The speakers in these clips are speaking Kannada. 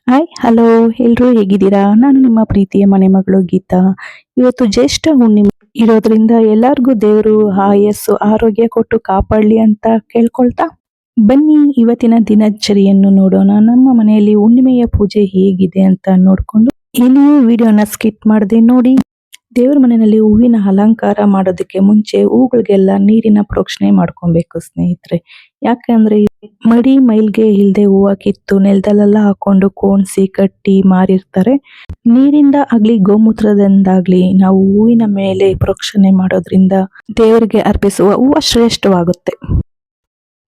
ಹಾಯ್ ಹಲೋ ಎಲ್ರೂ ಹೇಗಿದ್ದೀರಾ? ನಾನು ನಿಮ್ಮ ಪ್ರೀತಿಯ ಮನೆ ಮಗಳು ಗೀತಾ. ಇವತ್ತು ಜ್ಯೇಷ್ಠ ಹುಣ್ಣಿಮೆ ಇರೋದ್ರಿಂದ ಎಲ್ಲರಿಗೂ ದೇವರು ಆಯಸ್ಸು ಆರೋಗ್ಯ ಕೊಟ್ಟು ಕಾಪಾಡಲಿ ಅಂತ ಕೇಳ್ಕೊಳ್ತಾ ಬನ್ನಿ ಇವತ್ತಿನ ದಿನಚರಿಯನ್ನು ನೋಡೋಣ. ನಮ್ಮ ಮನೆಯಲ್ಲಿ ಹುಣ್ಣಿಮೆಯ ಪೂಜೆ ಹೇಗಿದೆ ಅಂತ ನೋಡ್ಕೊಂಡು ಎಲ್ಲಿಯೂ ವಿಡಿಯೋನ ಸ್ಕಿಪ್ ಮಾಡದೆ ನೋಡಿ. ದೇವ್ರ ಮನೆಯಲ್ಲಿ ಹೂವಿನ ಅಲಂಕಾರ ಮಾಡೋದಕ್ಕೆ ಮುಂಚೆ ಹೂಗಳಿಗೆಲ್ಲ ನೀರಿನ ಪ್ರೋಕ್ಷಣೆ ಮಾಡ್ಕೊಬೇಕು ಸ್ನೇಹಿತರೆ. ಯಾಕಂದ್ರೆ ಮಡಿ ಮೈಲ್ಗೆ ಇಲ್ದೆ ಹೂವ ಕಿತ್ತು ನೆಲದಲ್ಲೆಲ್ಲ ಹಾಕೊಂಡು ಕೋಣಿಸಿ ಕಟ್ಟಿ ಮಾರಿರ್ತಾರೆ. ನೀರಿಂದ ಆಗ್ಲಿ ಗೋಮೂತ್ರದಿಂದಾಗ್ಲಿ ನಾವು ಹೂವಿನ ಮೇಲೆ ಪ್ರೋಕ್ಷಣೆ ಮಾಡೋದ್ರಿಂದ ದೇವರಿಗೆ ಅರ್ಪಿಸುವ ಹೂವ ಶ್ರೇಷ್ಠವಾಗುತ್ತೆ.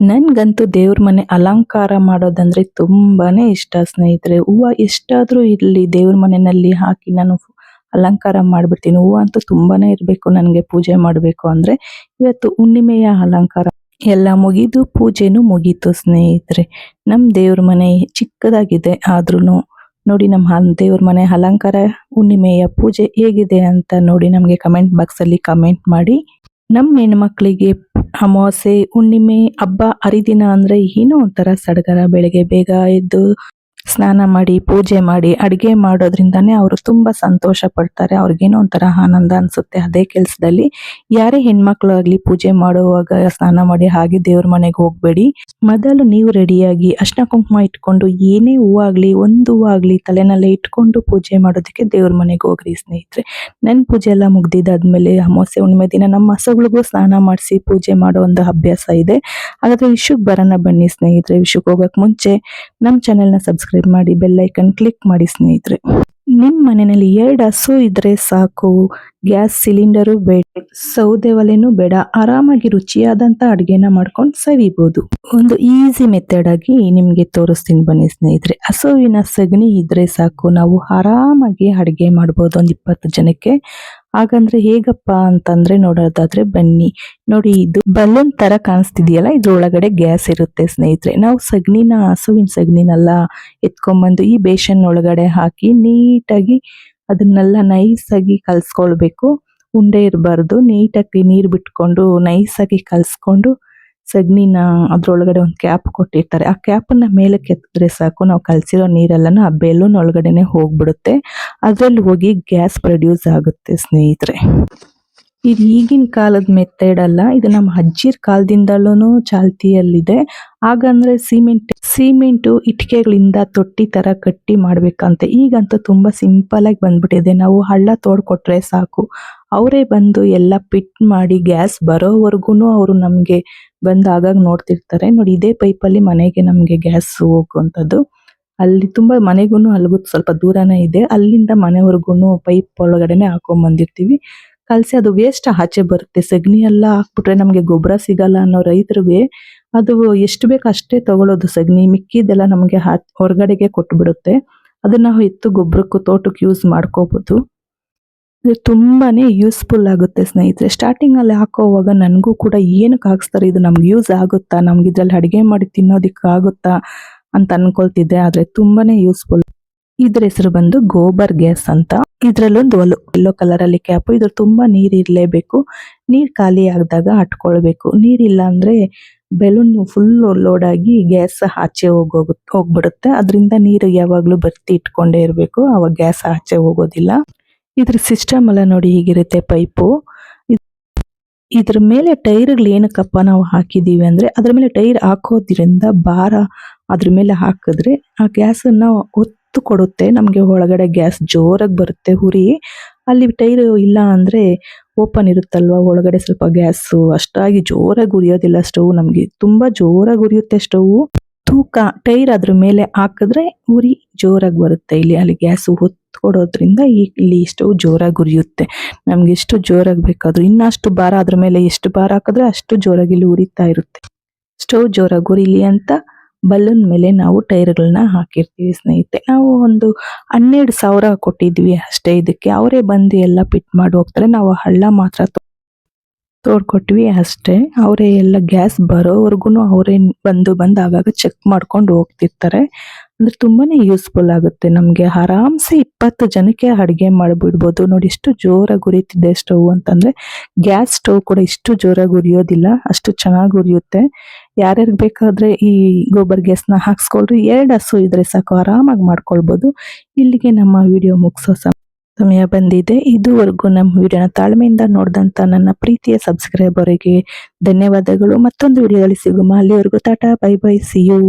ನನ್ಗಂತೂ ದೇವ್ರ ಮನೆ ಅಲಂಕಾರ ಮಾಡೋದಂದ್ರೆ ತುಂಬಾನೇ ಇಷ್ಟ ಸ್ನೇಹಿತರೆ. ಹೂವ ಎಷ್ಟಾದ್ರೂ ಇರ್ಲಿ ದೇವ್ರ ಮನೆಯಲ್ಲಿ ಹಾಕಿ ನಾನು ಅಲಂಕಾರ ಮಾಡ್ಬಿಡ್ತೀನಿ. ಹೂವು ಅಂತೂ ತುಂಬಾನೇ ಇರಬೇಕು ನನಗೆ ಪೂಜೆ ಮಾಡಬೇಕು ಅಂದ್ರೆ. ಇವತ್ತು ಹುಣ್ಣಿಮೆಯ ಅಲಂಕಾರ ಎಲ್ಲ ಮುಗಿದು ಪೂಜೆನೂ ಮುಗೀತು ಸ್ನೇಹಿತರೆ. ನಮ್ ದೇವ್ರ ಮನೆ ಚಿಕ್ಕದಾಗಿದೆ ಆದ್ರೂ ನೋಡಿ ನಮ್ಮ ದೇವ್ರ ಮನೆ ಅಲಂಕಾರ ಹುಣ್ಣಿಮೆಯ ಪೂಜೆ ಹೇಗಿದೆ ಅಂತ ನೋಡಿ ನಮಗೆ ಕಮೆಂಟ್ ಬಾಕ್ಸ್ ಅಲ್ಲಿ ಕಮೆಂಟ್ ಮಾಡಿ. ನಮ್ಮ ಹೆಣ್ಮಕ್ಳಿಗೆ ಅಮಾವಾಸ್ಯೆ ಹುಣ್ಣಿಮೆ ಹಬ್ಬ ಹರಿದಿನ ಅಂದ್ರೆ ಏನೋ ಒಂಥರ ಸಡಗರ. ಬೆಳಗ್ಗೆ ಬೇಗ ಎದ್ದು ಸ್ನಾನ ಮಾಡಿ ಪೂಜೆ ಮಾಡಿ ಅಡುಗೆ ಮಾಡೋದ್ರಿಂದಾನೇ ಅವರು ತುಂಬಾ ಸಂತೋಷ ಪಡ್ತಾರೆ. ಅವ್ರಿಗೇನೋ ಒಂಥರ ಆನಂದ ಅನ್ಸುತ್ತೆ ಅದೇ ಕೆಲಸದಲ್ಲಿ. ಯಾರೇ ಹೆಣ್ಮಕ್ಳು ಆಗ್ಲಿ ಪೂಜೆ ಮಾಡುವಾಗ ಸ್ನಾನ ಮಾಡಿ ಹಾಗೆ ದೇವ್ರ ಮನೆಗೆ ಹೋಗ್ಬೇಡಿ. ಮೊದಲು ನೀವು ರೆಡಿಯಾಗಿ ಅರ್ಶಿನ ಕುಂಕುಮ ಇಟ್ಕೊಂಡು ಏನೇ ಹೂವಾಗ್ಲಿ ಒಂದು ಹೂವಾಗ್ಲಿ ತಲೆನಲ್ಲೇ ಇಟ್ಕೊಂಡು ಪೂಜೆ ಮಾಡೋದಕ್ಕೆ ದೇವ್ರ ಮನೆಗೆ ಹೋಗ್ರಿ ಸ್ನೇಹಿತರೆ. ನನ್ನ ಪೂಜೆ ಎಲ್ಲ ಮುಗ್ದಿದ್ದಾದ್ಮೇಲೆ ಅಮಾವಾಸ್ಯೆ ಹುಣ್ಣಿಮೆ ದಿನ ನಮ್ಮ ಹಸುಗಳಿಗೂ ಸ್ನಾನ ಮಾಡಿಸಿ ಪೂಜೆ ಮಾಡೋ ಒಂದು ಅಭ್ಯಾಸ ಇದೆ. ಹಾಗಾದ್ರೆ ವಿಷಯಕ್ಕೆ ಬರೋಣ ಬನ್ನಿ ಸ್ನೇಹಿತರೆ. ವಿಷಯಕ್ಕೆ ಹೋಗಕ್ ಮುಂಚೆ ನಮ್ಮ ಚಾನೆಲ್ನ ಸಬ್ಸ್ಕ್ರೈಬ್ ಮಾಡಿ ಬೆಲ್ ಐಕನ್ ಕ್ಲಿಕ್ ಮಾಡಿ ಸ್ನೇಹಿತರೆ. ನಿಮ್ಮ ಮನೆಯಲ್ಲಿ 2 ಹಸು ಇದ್ರೆ ಸಾಕು. ಗ್ಯಾಸ್ ಸಿಲಿಂಡರು ಬೇಡ, ಸೌದೆ ಒಲೆನೂ ಬೇಡ. ಆರಾಮಾಗಿ ರುಚಿಯಾದಂತ ಅಡುಗೆನ ಮಾಡ್ಕೊಂಡು ಸವಿಬಹುದು. ಒಂದು ಈಸಿ ಮೆಥಡ್ ಆಗಿ ನಿಮ್ಗೆ ತೋರಿಸ್ತೀನಿ ಬನ್ನಿ ಸ್ನೇಹಿತರೆ. ಹಸುವಿನ ಸಗಣಿ ಇದ್ರೆ ಸಾಕು, ನಾವು ಆರಾಮಾಗಿ ಅಡುಗೆ ಮಾಡ್ಬೋದು ಒಂದು 20 ಜನಕ್ಕೆ. ಹಾಗಂದ್ರೆ ಹೇಗಪ್ಪ ಅಂತಂದ್ರೆ ನೋಡೋದಾದ್ರೆ ಬನ್ನಿ ನೋಡಿ. ಇದು ಬಲೂನ್ ತರ ಕಾಣಿಸ್ತಿದೆಯಲ್ಲ, ಇದ್ರೊಳಗಡೆ ಗ್ಯಾಸ್ ಇರುತ್ತೆ ಸ್ನೇಹಿತರೆ. ನಾವು ಸಗಣಿನ ಹಸುವಿನ ಸಗಣಿನೆಲ್ಲ ಎತ್ಕೊಂಡ್ಬಂದು ಈ ಬೇಷನ್ ಒಳಗಡೆ ಹಾಕಿ ನೀಟಾಗಿ ಅದನ್ನೆಲ್ಲ ನೈಸಾಗಿ ಕಲ್ಸ್ಕೊಳ್ಬೇಕು. ಉಂಡೆ ಇರಬಾರ್ದು. ನೀಟಾಗಿ ನೀರು ಬಿಟ್ಕೊಂಡು ನೈಸಾಗಿ ಕಲ್ಸ್ಕೊಂಡು ಸಗಣಿನ ಅದ್ರೊಳಗಡೆ ಒಂದು ಕ್ಯಾಪ್ ಕೊಟ್ಟಿರ್ತಾರೆ. ಆ ಕ್ಯಾಪನ್ನ ಮೇಲಕ್ಕೆ ಎತ್ತಿದ್ರೆ ಸಾಕು, ನಾವು ಕಲ್ಸಿರೋ ನೀರೆಲ್ಲನೂ ಆ ಬೆಲೂನ್ ಒಳಗಡೆನೆ ಹೋಗ್ಬಿಡುತ್ತೆ. ಅದ್ರಲ್ಲಿ ಹೋಗಿ ಗ್ಯಾಸ್ ಪ್ರೊಡ್ಯೂಸ್ ಆಗುತ್ತೆ ಸ್ನೇಹಿತರೆ. ಇದು ಈಗಿನ ಕಾಲದ ಮೆಥಡ್ ಅಲ್ಲ, ಇದು ನಮ್ಮ ಅಜ್ಜಿರ ಕಾಲದಿಂದಲೂ ಚಾಲ್ತಿಯಲ್ಲಿದೆ. ಹಾಗಂದ್ರೆ ಸಿಮೆಂಟು ಇಟ್ಟಿಗೆಗಳಿಂದ ತೊಟ್ಟಿ ತರ ಕಟ್ಟಿ ಮಾಡ್ಬೇಕಂತೆ. ಈಗಂತೂ ತುಂಬಾ ಸಿಂಪಲ್ ಆಗಿ ಬಂದ್ಬಿಟ್ಟಿದೆ. ನಾವು ಹಳ್ಳ ತೋಡ್ಕೊಟ್ರೆ ಸಾಕು, ಅವರೇ ಬಂದು ಎಲ್ಲ ಫಿಟ್ ಮಾಡಿ ಗ್ಯಾಸ್ ಬರೋವರೆಗೂ ಅವರು ನಮ್ಗೆ ಬಂದು ಆಗಾಗ ನೋಡ್ತಿರ್ತಾರೆ. ನೋಡಿ ಇದೇ ಪೈಪಲ್ಲಿ ಮನೆಗೆ ನಮ್ಗೆ ಗ್ಯಾಸ್ ಹೋಗುವಂಥದ್ದು. ಅಲ್ಲಿ ತುಂಬಾ ಮನೆಗೂ ಅಲ್ಗೂ ಸ್ವಲ್ಪ ದೂರನೇ ಇದೆ. ಅಲ್ಲಿಂದ ಮನೆವರೆಗೂ ಪೈಪ್ ಒಳಗಡೆನೆ ಹಾಕೊಂಡ್ ಬಂದಿರ್ತೀವಿ. ಕಲಸಿ ಅದು ವೇಸ್ಟ್ ಆಚೆ ಬರುತ್ತೆ. ಸಗಣಿ ಎಲ್ಲ ಹಾಕ್ಬಿಟ್ರೆ ನಮ್ಗೆ ಗೊಬ್ಬರ ಸಿಗಲ್ಲ ಅನ್ನೋ ರೈತರಿಗೆ ಅದು ಎಷ್ಟು ಬೇಕು ಅಷ್ಟೇ ತಗೊಳ್ಳೋದು ಸಗಣಿ. ಮಿಕ್ಕಿದೆಲ್ಲ ನಮಗೆ ಹೊರಗಡೆಗೆ ಕೊಟ್ಬಿಡುತ್ತೆ. ಅದನ್ನ ನಾವು ಎತ್ತು ಗೊಬ್ಬರಕ್ಕೂ ತೋಟಕ್ಕೆ ಯೂಸ್ ಮಾಡ್ಕೋಬಹುದು. ಇದು ತುಂಬಾನೇ ಯೂಸ್ಫುಲ್ ಆಗುತ್ತೆ ಸ್ನೇಹಿತರೆ. ಸ್ಟಾರ್ಟಿಂಗ್ ಅಲ್ಲಿ ಹಾಕೋವಾಗ ನನಗೂ ಕೂಡ ಏನಕ್ಕೆ ಹಾಕ್ಸ್ತಾರೆ, ಇದು ನಮ್ಗೆ ಯೂಸ್ ಆಗುತ್ತಾ, ನಮ್ಗೆ ಇದ್ರಲ್ಲಿ ಅಡುಗೆ ಮಾಡಿ ತಿನ್ನೋದಿಕ್ಕೆ ಆಗುತ್ತಾ ಅಂತ ಅನ್ಕೊಳ್ತಿದ್ದೆ. ಆದ್ರೆ ತುಂಬಾನೇ ಯೂಸ್ಫುಲ್. ಇದ್ರ ಹೆಸರು ಬಂದು ಗೋಬರ್ ಗ್ಯಾಸ್ ಅಂತ. ಇದ್ರಲ್ಲೊಂದು ಯೆಲ್ಲೋ ಕಲರ್ ಅಲ್ಲಿ ಕ್ಯಾಪ್. ಇದ್ರ ತುಂಬಾ ನೀರ್ ಇರ್ಲೇಬೇಕು. ನೀರ್ ಖಾಲಿ ಆಗದಾಗ ಹಟ್ಕೊಳ್ಬೇಕು. ನೀರಿಲ್ಲ ಅಂದ್ರೆ ಬೆಲೂನ್ ಫುಲ್ ಲೋಡ್ ಆಗಿ ಗ್ಯಾಸ್ ಆಚೆ ಹೋಗ್ಬಿಡುತ್ತೆ. ಅದರಿಂದ ನೀರು ಯಾವಾಗ್ಲೂ ಬರ್ತಿ ಇಟ್ಕೊಂಡೇ ಇರ್ಬೇಕು, ಅವಾಗ ಗ್ಯಾಸ್ ಆಚೆ ಹೋಗೋದಿಲ್ಲ. ಇದ್ರ ಸಿಸ್ಟಮ್ ಎಲ್ಲ ನೋಡಿ ಹೀಗಿರುತ್ತೆ ಪೈಪು. ಇದ್ರ ಮೇಲೆ ಟೈರ್ಗಳು ಏನಕ್ಕಪ್ಪ ನಾವು ಹಾಕಿದೀವಿ ಅಂದ್ರೆ, ಅದ್ರ ಮೇಲೆ ಟೈರ್ ಹಾಕೋದ್ರಿಂದ ಭಾರ ಅದ್ರ ಮೇಲೆ ಹಾಕಿದ್ರೆ ಆ ಗ್ಯಾಸನ್ನ ಒತ್ತು ಕೊಡುತ್ತೆ ನಮ್ಗೆ. ಒಳಗಡೆ ಗ್ಯಾಸ್ ಜೋರಾಗಿ ಬರುತ್ತೆ ಉರಿ. ಅಲ್ಲಿ ಟೈರ್ ಇಲ್ಲ ಅಂದ್ರೆ ಓಪನ್ ಇರುತ್ತಲ್ವಾ, ಒಳಗಡೆ ಸ್ವಲ್ಪ ಗ್ಯಾಸ್ ಅಷ್ಟಾಗಿ ಜೋರಾಗಿ ಉರಿಯೋದಿಲ್ಲ. ಸ್ಟವ್ ನಮ್ಗೆ ತುಂಬಾ ಜೋರಾಗಿ ಉರಿಯುತ್ತೆ ಸ್ಟವ್. ತೂಕ ಟೈರ್ ಅದ್ರ ಮೇಲೆ ಹಾಕಿದ್ರೆ ಉರಿ ಜೋರಾಗಿ ಬರುತ್ತೆ. ಅಲ್ಲಿ ಗ್ಯಾಸ್ ಕೊಡೋದ್ರಿಂದ ಇಲ್ಲಿ ಸ್ಟವ್ ಜೋರಾಗಿ ಉರಿಯುತ್ತೆ. ನಮ್ಗೆ ಎಷ್ಟು ಜೋರಾಗಿ ಬೇಕಾದ್ರೂ ಇನ್ನಷ್ಟು ಭಾರ ಅದ್ರ ಮೇಲೆ ಎಷ್ಟು ಭಾರ ಹಾಕಿದ್ರೆ ಅಷ್ಟು ಜೋರಾಗಿ ಇಲ್ಲಿ ಉರಿತಾ ಇರುತ್ತೆ. ಸ್ಟವ್ ಜೋರಾಗಿ ಉರಿಲಿ ಅಂತ ಬಲೂನ್ ಮೇಲೆ ನಾವು ಟೈರ್ಗಳನ್ನ ಹಾಕಿರ್ತೀವಿ ಸ್ನೇಹಿತರೆ. ನಾವು ಒಂದು 12,000 ಕೊಟ್ಟಿದ್ವಿ ಅಷ್ಟೇ ಇದಕ್ಕೆ. ಅವರೇ ಬಂದು ಎಲ್ಲ ಫಿಟ್ ಮಾಡಿ ಹೋಗ್ತಾರೆ. ನಾವು ಹಳ್ಳ ಮಾತ್ರ ತೋಡ್ಕೊಟ್ವಿ ಅಷ್ಟೇ. ಅವರೇ ಎಲ್ಲ ಗ್ಯಾಸ್ ಬರೋವರೆಗೂ ಅವರೇ ಬಂದು ಆಗಾಗ ಚೆಕ್ ಮಾಡ್ಕೊಂಡು ಹೋಗ್ತಿರ್ತಾರೆ. ಅಂದ್ರೆ ತುಂಬಾನೇ ಯೂಸ್ಫುಲ್ ಆಗುತ್ತೆ ನಮಗೆ. ಆರಾಮ್ಸೆ 20 ಜನಕ್ಕೆ ಅಡುಗೆ ಮಾಡಿಬಿಡ್ಬೋದು. ನೋಡಿ ಎಷ್ಟು ಜೋರಾಗಿ ಉರಿತಿದೆ ಸ್ಟವ್ ಅಂತಂದ್ರೆ. ಗ್ಯಾಸ್ ಸ್ಟವ್ ಕೂಡ ಇಷ್ಟು ಜೋರಾಗಿ ಉರಿಯೋದಿಲ್ಲ, ಅಷ್ಟು ಚೆನ್ನಾಗಿ ಉರಿಯುತ್ತೆ. ಯಾರ್ಯಾರಿಗೆ ಬೇಕಾದ್ರೆ ಈ ಗೋಬರ್ ಗ್ಯಾಸ್ನ ಹಾಕ್ಸ್ಕೊಳ್ರಿ. 2 ಹಸು ಇದ್ರೆ ಸಾಕು, ಆರಾಮಾಗಿ ಮಾಡ್ಕೊಳ್ಬೋದು. ಇಲ್ಲಿಗೆ ನಮ್ಮ ವಿಡಿಯೋ ಮುಗಿಸೋ ಸಮಯ ಬಂದಿದೆ. ಇದುವರೆಗೂ ನಮ್ಮ ವಿಡಿಯೋನ ತಾಳ್ಮೆಯಿಂದ ನೋಡಿದಂತ ನನ್ನ ಪ್ರೀತಿಯ ಸಬ್ಸ್ಕ್ರೈಬರಿಗೆ ಧನ್ಯವಾದಗಳು. ಮತ್ತೊಂದು ವಿಡಿಯೋದಲ್ಲಿ ಸಿಗುಮ. ಅಲ್ಲಿವರೆಗೂ tata, bye bye, see you.